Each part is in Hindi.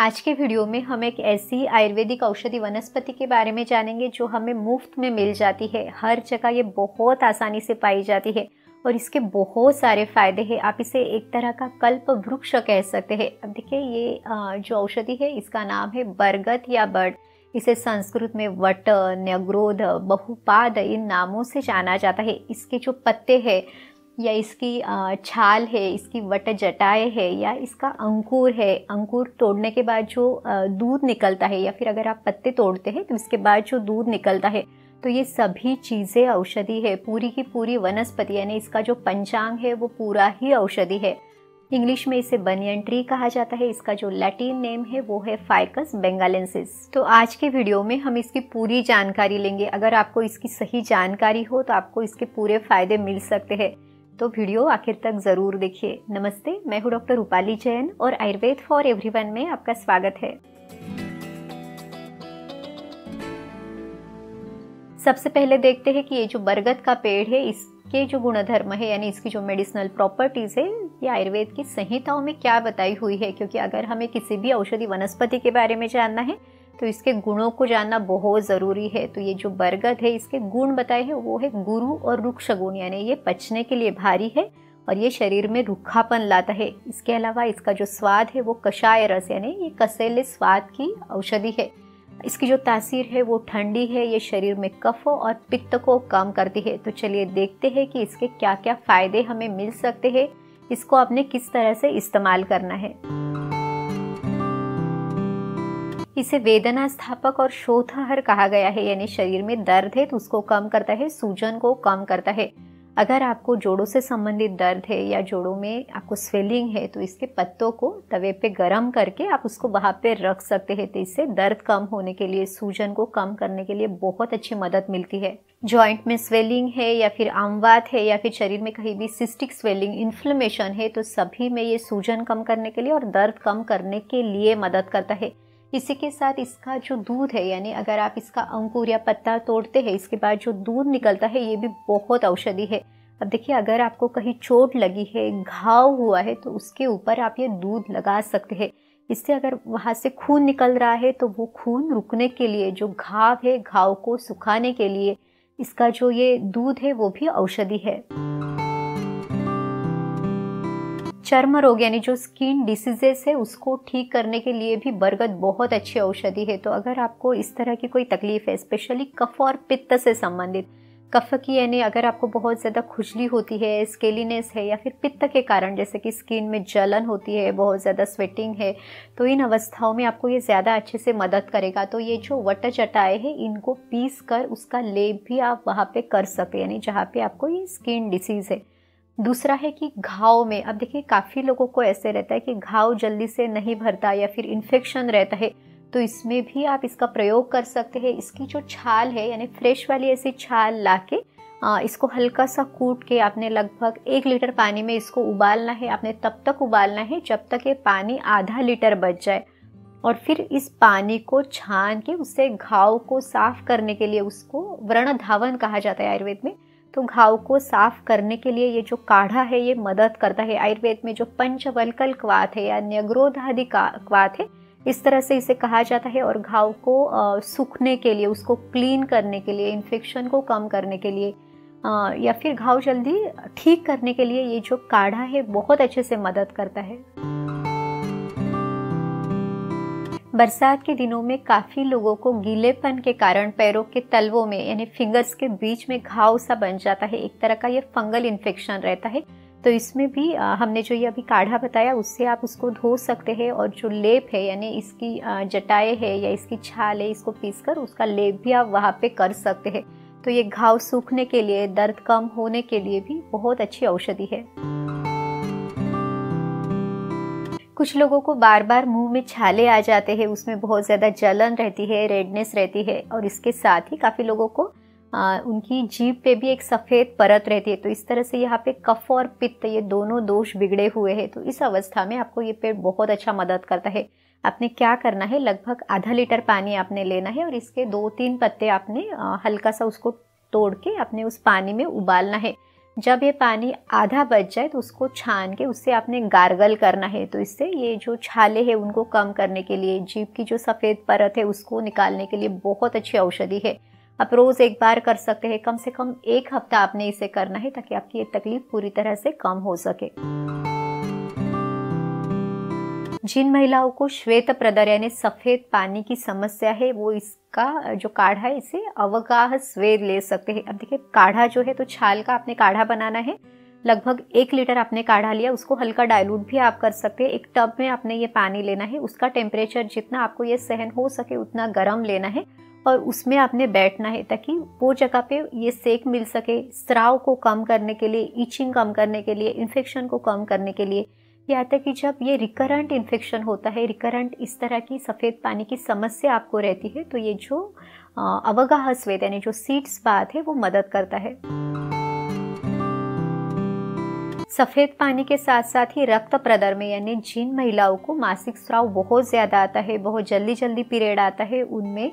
आज के वीडियो में हम एक ऐसी आयुर्वेदिक औषधि वनस्पति के बारे में जानेंगे जो हमें मुफ्त में मिल जाती है। हर जगह ये बहुत आसानी से पाई जाती है और इसके बहुत सारे फायदे हैं। आप इसे एक तरह का कल्प वृक्ष कह सकते हैं। अब देखिए ये जो औषधि है इसका नाम है बरगद या बर्ड। इसे संस्कृत में वट, न्यग्रोध, बहुपाद इन नामों से जाना जाता है। इसके जो पत्ते हैं या इसकी छाल है, इसकी वट जटाएं है या इसका अंकुर है, अंकुर तोड़ने के बाद जो दूध निकलता है या फिर अगर आप पत्ते तोड़ते हैं तो इसके बाद जो दूध निकलता है, तो ये सभी चीज़ें औषधि है। पूरी की पूरी वनस्पति यानी इसका जो पंचांग है वो पूरा ही औषधि है। इंग्लिश में इसे बनियन ट्री कहा जाता है। इसका जो लैटिन नेम है वो है फाइकस बेंगालेंसिस। तो आज के वीडियो में हम इसकी पूरी जानकारी लेंगे। अगर आपको इसकी सही जानकारी हो तो आपको इसके पूरे फायदे मिल सकते हैं, तो वीडियो आखिर तक जरूर देखिए। नमस्ते, मैं हूँ डॉक्टर रूपाली जैन और आयुर्वेद फॉर एवरीवन में आपका स्वागत है। सबसे पहले देखते हैं कि ये जो बरगद का पेड़ है इसके जो गुणधर्म है यानी इसकी जो मेडिसिनल प्रॉपर्टीज है ये आयुर्वेद की संहिताओं में क्या बताई हुई है। क्योंकि अगर हमें किसी भी औषधि वनस्पति के बारे में जानना है तो इसके गुणों को जानना बहुत ज़रूरी है। तो ये जो बरगद है इसके गुण बताए हैं वो है गुरु और रुक्ष गुण, यानी ये पचने के लिए भारी है और ये शरीर में रूखापन लाता है। इसके अलावा इसका जो स्वाद है वो कषाय रस यानी ये कसेले स्वाद की औषधि है। इसकी जो तासीर है वो ठंडी है, ये शरीर में कफ और पित्त को कम करती है। तो चलिए देखते हैं कि इसके क्या क्या फायदे हमें मिल सकते हैं, इसको आपने किस तरह से इस्तेमाल करना है। इसे वेदना स्थापक और शोथहर कहा गया है, यानी शरीर में दर्द है तो उसको कम करता है, सूजन को कम करता है। अगर आपको जोड़ों से संबंधित दर्द है या जोड़ों में आपको स्वेलिंग है तो इसके पत्तों को तवे पे गरम करके आप उसको वहाँ पे रख सकते हैं। तो इससे दर्द कम होने के लिए, सूजन को कम करने के लिए बहुत अच्छी मदद मिलती है। जॉइंट में स्वेलिंग है या फिर आमवात है या फिर शरीर में कहीं भी सिस्टिक स्वेलिंग, इन्फ्लेमेशन है तो सभी में ये सूजन कम करने के लिए और दर्द कम करने के लिए मदद करता है। इसी के साथ इसका जो दूध है यानी अगर आप इसका अंकुर या पत्ता तोड़ते हैं इसके बाद जो दूध निकलता है ये भी बहुत औषधि है। अब देखिए अगर आपको कहीं चोट लगी है, घाव हुआ है तो उसके ऊपर आप ये दूध लगा सकते हैं। इससे अगर वहाँ से खून निकल रहा है तो वो खून रुकने के लिए, जो घाव है घाव को सुखाने के लिए इसका जो ये दूध है वो भी औषधि है। चर्म रोग यानी जो स्किन डिसीजेस है उसको ठीक करने के लिए भी बरगद बहुत अच्छी औषधि है। तो अगर आपको इस तरह की कोई तकलीफ है, स्पेशली कफ और पित्त से संबंधित, कफ की यानी अगर आपको बहुत ज़्यादा खुजली होती है, स्केलीनेस है या फिर पित्त के कारण जैसे कि स्किन में जलन होती है, बहुत ज़्यादा स्वेटिंग है, तो इन अवस्थाओं में आपको ये ज़्यादा अच्छे से मदद करेगा। तो ये जो वट जटाएं है इनको पीस कर उसका लेप भी आप वहाँ पे कर सकते हैं, यानी जहाँ पे आपको ये स्किन डिसीज़ है। दूसरा है कि घाव में, अब देखिए काफ़ी लोगों को ऐसे रहता है कि घाव जल्दी से नहीं भरता या फिर इन्फेक्शन रहता है, तो इसमें भी आप इसका प्रयोग कर सकते हैं। इसकी जो छाल है यानी फ्रेश वाली ऐसी छाल लाके इसको हल्का सा कूट के आपने लगभग 1 लीटर पानी में इसको उबालना है। आपने तब तक उबालना है जब तक ये पानी आधा लीटर बच जाए और फिर इस पानी को छान के उससे घाव को साफ करने के लिए, उसको व्रण धावन कहा जाता है आयुर्वेद में, तो घाव को साफ करने के लिए ये जो काढ़ा है ये मदद करता है। आयुर्वेद में जो पंचवल्कल क्वाथ है या न्यग्रोधादि क्वाथ है इस तरह से इसे कहा जाता है और घाव को सूखने के लिए, उसको क्लीन करने के लिए, इन्फेक्शन को कम करने के लिए या फिर घाव जल्दी ठीक करने के लिए ये जो काढ़ा है बहुत अच्छे से मदद करता है। बरसात के दिनों में काफ़ी लोगों को गीलेपन के कारण पैरों के तलवों में यानी फिंगर्स के बीच में घाव सा बन जाता है, एक तरह का ये फंगल इन्फेक्शन रहता है। तो इसमें भी हमने जो ये अभी काढ़ा बताया उससे आप उसको धो सकते हैं और जो लेप है यानी इसकी जटाएं है या इसकी छाल है इसको पीसकर उसका लेप भी आप वहाँ पे कर सकते हैं। तो ये घाव सूखने के लिए, दर्द कम होने के लिए भी बहुत अच्छी औषधि है। कुछ लोगों को बार बार मुंह में छाले आ जाते हैं, उसमें बहुत ज़्यादा जलन रहती है, रेडनेस रहती है और इसके साथ ही काफ़ी लोगों को उनकी जीभ पे भी एक सफ़ेद परत रहती है। तो इस तरह से यहाँ पे कफ और पित्त ये दोनों दोष बिगड़े हुए हैं। तो इस अवस्था में आपको ये पेड़ बहुत अच्छा मदद करता है। आपने क्या करना है, लगभग आधा लीटर पानी आपने लेना है और इसके 2-3 पत्ते आपने हल्का सा उसको तोड़ के अपने उस पानी में उबालना है। जब ये पानी आधा बच जाए तो उसको छान के उससे आपने गार्गल करना है। तो इससे ये जो छाले हैं उनको कम करने के लिए, जीभ की जो सफ़ेद परत है उसको निकालने के लिए बहुत अच्छी औषधि है। आप रोज़ एक बार कर सकते हैं, कम से कम 1 हफ्ता आपने इसे करना है ताकि आपकी ये तकलीफ पूरी तरह से कम हो सके। जिन महिलाओं को श्वेत प्रदर यानी सफ़ेद पानी की समस्या है वो इसका जो काढ़ा है इसे अवगाह स्वेद ले सकते हैं। अब देखिए काढ़ा जो है तो छाल का आपने काढ़ा बनाना है। लगभग 1 लीटर आपने काढ़ा लिया, उसको हल्का डाइल्यूट भी आप कर सकते हैं। एक टब में आपने ये पानी लेना है, उसका टेम्परेचर जितना आपको ये सहन हो सके उतना गर्म लेना है और उसमें आपने बैठना है ताकि वो जगह पे ये सेक मिल सके। स्राव को कम करने के लिए, इचिंग कम करने के लिए, इन्फेक्शन को कम करने के लिए, यहाँ तक कि जब ये रिकरेंट इन्फेक्शन होता है, रिकरेंट इस तरह की सफ़ेद पानी की समस्या आपको रहती है तो ये जो अवगाह स्वेद यानी जो सीड्स बाथ है वो मदद करता है। सफ़ेद पानी के साथ साथ ही रक्त प्रदर में यानी जिन महिलाओं को मासिक स्राव बहुत ज़्यादा आता है, बहुत जल्दी जल्दी पीरियड आता है, उनमें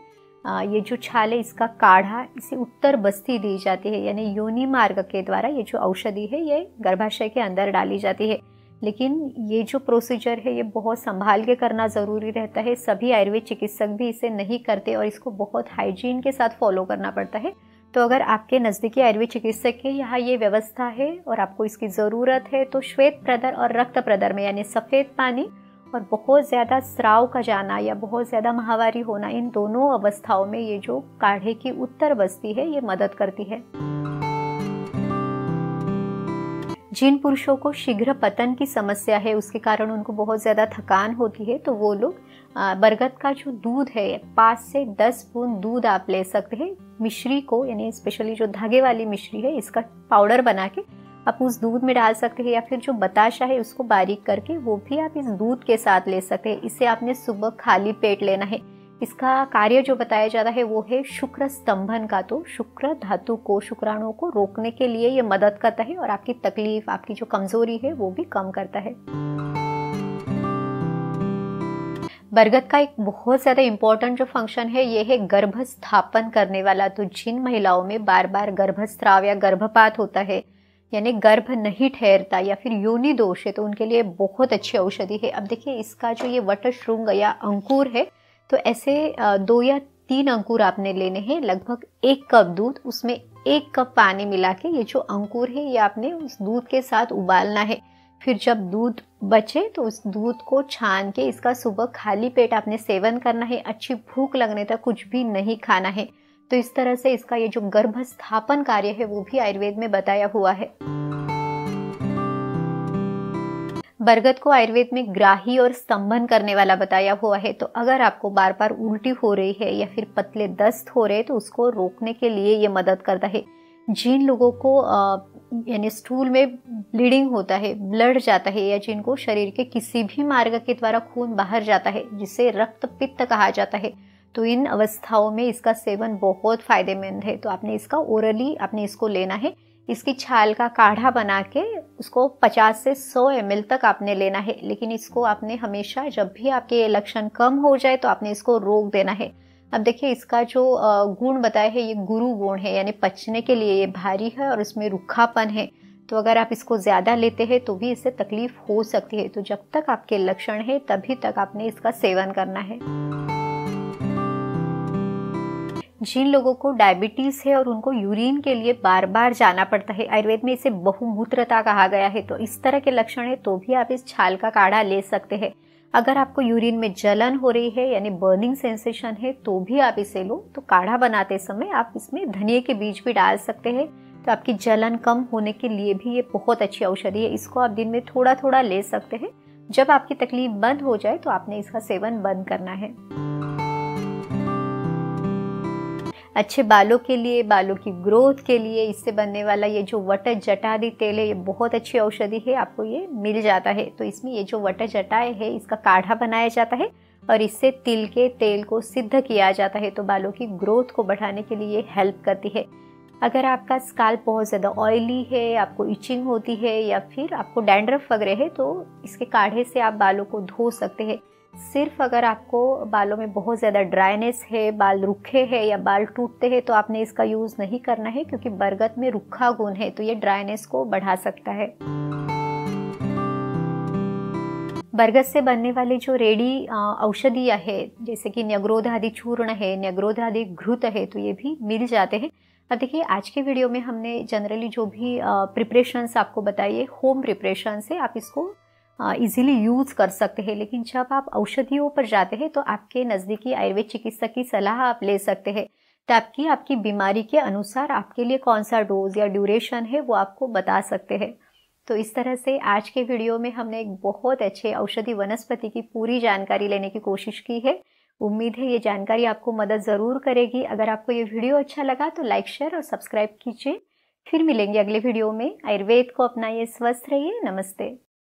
ये जो छाल है इसका काढ़ा इसे उत्तर बस्ती दी जाती है यानी योनि मार्ग के द्वारा ये जो औषधि है ये गर्भाशय के अंदर डाली जाती है। लेकिन ये जो प्रोसीजर है ये बहुत संभाल के करना ज़रूरी रहता है। सभी आयुर्वेद चिकित्सक भी इसे नहीं करते और इसको बहुत हाइजीन के साथ फॉलो करना पड़ता है। तो अगर आपके नज़दीकी आयुर्वेद चिकित्सक के यहाँ ये व्यवस्था है और आपको इसकी ज़रूरत है तो श्वेत प्रदर और रक्त प्रदर में यानी सफ़ेद पानी और बहुत ज़्यादा स्राव का जाना या बहुत ज़्यादा माहवारी होना, इन दोनों अवस्थाओं में ये जो काढ़े की उत्तर बस्ती है ये मदद करती है। जिन पुरुषों को शीघ्र पतन की समस्या है, उसके कारण उनको बहुत ज़्यादा थकान होती है, तो वो लोग बरगद का जो दूध है 5 से 10 बूंद दूध आप ले सकते हैं। मिश्री को यानी स्पेशली जो धागे वाली मिश्री है इसका पाउडर बना के आप उस दूध में डाल सकते हैं या फिर जो बताशा है उसको बारीक करके वो भी आप इस दूध के साथ ले सकते हैं। इसे आपने सुबह खाली पेट लेना है। इसका कार्य जो बताया जाता है वो है शुक्र स्तंभन का। तो शुक्र धातु को, शुक्राणुओं को रोकने के लिए ये मदद करता है और आपकी तकलीफ, आपकी जो कमजोरी है वो भी कम करता है। बरगद का एक बहुत ज़्यादा इम्पोर्टेंट जो फंक्शन है ये है गर्भ स्थापन करने वाला। तो जिन महिलाओं में बार बार गर्भस्राव या गर्भपात होता है यानी गर्भ नहीं ठहरता या फिर योनि दोष है तो उनके लिए बहुत अच्छी औषधि है। अब देखिए इसका जो ये वटश्रृंग या अंकुर है तो ऐसे 2 या 3 अंकुर आपने लेने हैं। लगभग 1 कप दूध, उसमें 1 कप पानी मिला के ये जो अंकुर है ये आपने उस दूध के साथ उबालना है। फिर जब दूध बचे तो उस दूध को छान के इसका सुबह खाली पेट आपने सेवन करना है। अच्छी भूख लगने तक कुछ भी नहीं खाना है। तो इस तरह से इसका ये जो गर्भ स्थापन कार्य है वो भी आयुर्वेद में बताया हुआ है। बरगद को आयुर्वेद में ग्राही और स्तंभन करने वाला बताया हुआ है। तो अगर आपको बार बार उल्टी हो रही है या फिर पतले दस्त हो रहे हैं तो उसको रोकने के लिए ये मदद करता है। जिन लोगों को यानी स्टूल में ब्लीडिंग होता है, ब्लड जाता है, या जिनको शरीर के किसी भी मार्ग के द्वारा खून बाहर जाता है जिसे रक्त पित्त कहा जाता है, तो इन अवस्थाओं में इसका सेवन बहुत फायदेमंद है। तो आपने इसका ओरली आपने इसको लेना है। इसकी छाल का काढ़ा बना के उसको 50 से 100 ml तक आपने लेना है। लेकिन इसको आपने हमेशा जब भी आपके लक्षण कम हो जाए तो आपने इसको रोक देना है। अब देखिए इसका जो गुण बताया है ये गुरु गुण है यानी पचने के लिए ये भारी है और इसमें रूखापन है। तो अगर आप इसको ज़्यादा लेते हैं तो भी इससे तकलीफ हो सकती है। तो जब तक आपके लक्षण है तभी तक आपने इसका सेवन करना है। जिन लोगों को डायबिटीज़ है और उनको यूरिन के लिए बार बार जाना पड़ता है, आयुर्वेद में इसे बहुमूत्रता कहा गया है, तो इस तरह के लक्षण है तो भी आप इस छाल का काढ़ा ले सकते हैं। अगर आपको यूरिन में जलन हो रही है यानी बर्निंग सेंसेशन है तो भी आप इसे लो। तो काढ़ा बनाते समय आप इसमें धनिए के बीज भी डाल सकते हैं। तो आपकी जलन कम होने के लिए भी ये बहुत अच्छी औषधि है। इसको आप दिन में थोड़ा थोड़ा ले सकते हैं। जब आपकी तकलीफ बंद हो जाए तो आपने इसका सेवन बंद करना है। अच्छे बालों के लिए, बालों की ग्रोथ के लिए इससे बनने वाला ये जो वट जटादि तेल है ये बहुत अच्छी औषधि है। आपको ये मिल जाता है। तो इसमें ये जो वट जटाए है इसका काढ़ा बनाया जाता है और इससे तिल के तेल को सिद्ध किया जाता है। तो बालों की ग्रोथ को बढ़ाने के लिए ये हेल्प करती है। अगर आपका स्काल्प बहुत ज़्यादा ऑयली है, आपको इचिंग होती है या फिर आपको डैंड्रफ वगैरह है तो इसके काढ़े से आप बालों को धो सकते हैं। सिर्फ अगर आपको बालों में बहुत ज़्यादा ड्राइनेस है, बाल रूखे हैं या बाल टूटते हैं तो आपने इसका यूज़ नहीं करना है, क्योंकि बरगद में रूखा गुण है तो ये ड्राइनेस को बढ़ा सकता है। बरगद से बनने वाले जो रेडी औषधियाँ है, जैसे कि न्यग्रोधादि चूर्ण है, न्यग्रोधादि घृत है, तो ये भी मिल जाते हैं। अब देखिए, आज के वीडियो में हमने जनरली जो भी प्रिपरेशंस आपको बताइए, होम प्रिपरेशन से आप इसको इजीली यूज़ कर सकते हैं। लेकिन जब आप औषधियों पर जाते हैं तो आपके नज़दीकी आयुर्वेद चिकित्सक की सलाह आप ले सकते हैं, ताकि आपकी बीमारी के अनुसार आपके लिए कौन सा डोज या ड्यूरेशन है वो आपको बता सकते हैं। तो इस तरह से आज के वीडियो में हमने एक बहुत अच्छे औषधि वनस्पति की पूरी जानकारी लेने की कोशिश की है। उम्मीद है ये जानकारी आपको मदद ज़रूर करेगी। अगर आपको ये वीडियो अच्छा लगा तो लाइक, शेयर और सब्सक्राइब कीजिए। फिर मिलेंगे अगले वीडियो में। आयुर्वेद को अपनाइए, स्वस्थ रहिए। नमस्ते।